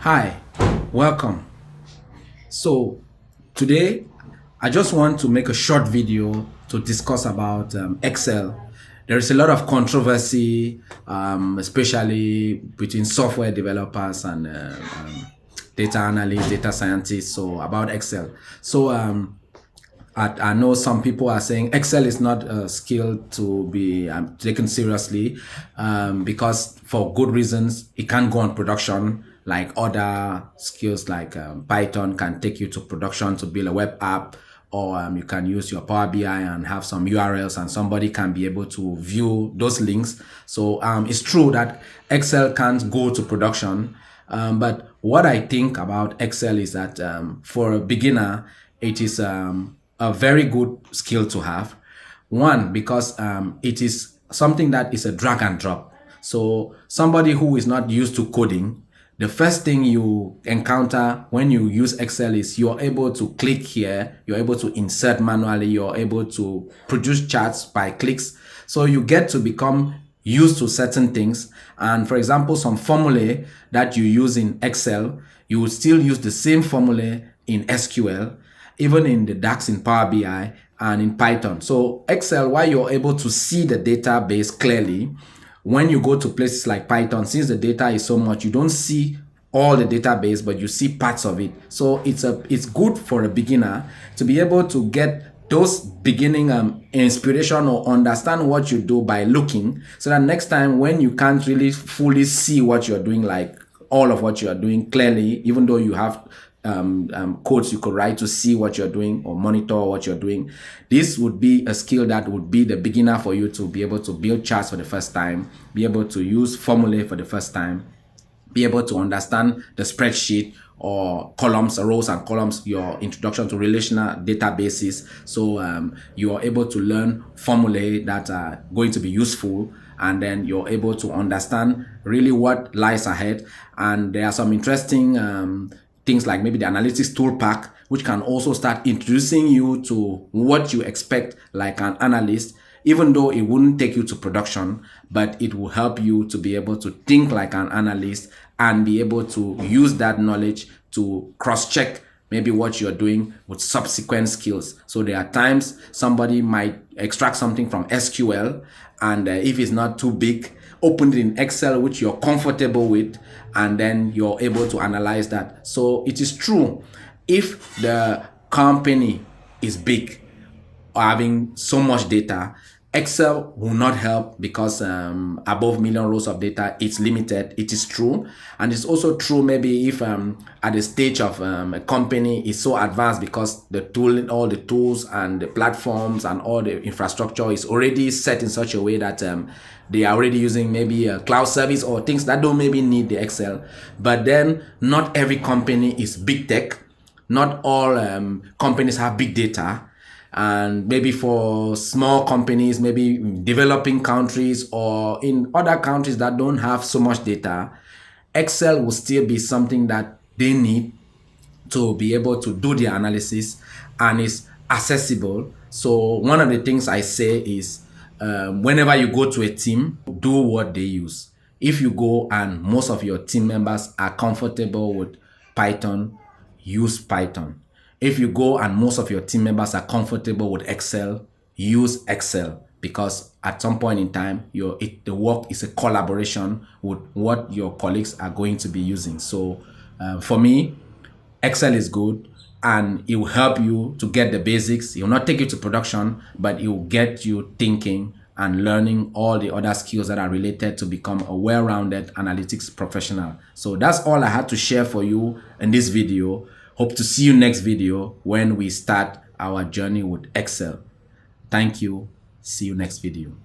Hi, welcome. So today I just want to make a short video to discuss about Excel. There is a lot of controversy, especially between software developers and data analysts, data scientists, so about Excel. So I know some people are saying Excel is not a skill to be taken seriously because for good reasons it can't go on production like other skills like Python can take you to production to build a web app, or you can use your Power BI and have some URLs and somebody can be able to view those links. So it's true that Excel can't go to production, but what I think about Excel is that for a beginner it is a very good skill to have. One, because it is something that is a drag and drop. So somebody who is not used to coding, the first thing you encounter when you use Excel is you're able to click here, you're able to insert manually, you're able to produce charts by clicks. So you get to become used to certain things. And for example, some formulae that you use in Excel, you will still use the same formulae in SQL, even in the DAX in Power BI and in Python. So Excel, while you're able to see the database clearly, when you go to places like Python, since the data is so much, you don't see all the database, but you see parts of it. So it's good for a beginner to be able to get those beginning inspiration or understand what you do by looking, so that next time when you can't really fully see what you're doing, like all of what you are doing clearly, even though you have codes you could write to see what you're doing or monitor what you're doing, this would be a skill that would be the beginner for you to be able to build charts for the first time, be able to use formulae for the first time, be able to understand the spreadsheet or columns, rows and columns, your introduction to relational databases. So you are able to learn formulae that are going to be useful, and then you're able to understand really what lies ahead. And there are some interesting things like maybe the analytics tool pack, which can also start introducing you to what you expect like an analyst, even though it wouldn't take you to production, but it will help you to be able to think like an analyst and be able to use that knowledge to cross-check maybe what you're doing with subsequent skills. So there are times somebody might extract something from SQL, and if it's not too big, open it in Excel, which you're comfortable with, and then you're able to analyze that. So it is true, if the company is big or having so much data, Excel will not help because above million rows of data, it's limited. It is true. And it's also true maybe if at the stage of a company is so advanced, because the tool, all the tools and the platforms and all the infrastructure is already set in such a way that they are already using maybe a cloud service or things that don't maybe need the Excel. But then not every company is big tech. Not all companies have big data. And maybe for small companies, maybe developing countries or in other countries that don't have so much data, Excel will still be something that they need to be able to do the analysis, and is accessible. So one of the things I say is whenever you go to a team, do what they use. If you go and most of your team members are comfortable with Python, use Python. If you go and most of your team members are comfortable with Excel, use Excel, because at some point in time, the work is a collaboration with what your colleagues are going to be using. So for me, Excel is good, and it will help you to get the basics. It will not take you to production, but it will get you thinking and learning all the other skills that are related to become a well-rounded analytics professional. So that's all I had to share for you in this video. Hope to see you next video when we start our journey with Excel. Thank you. See you next video.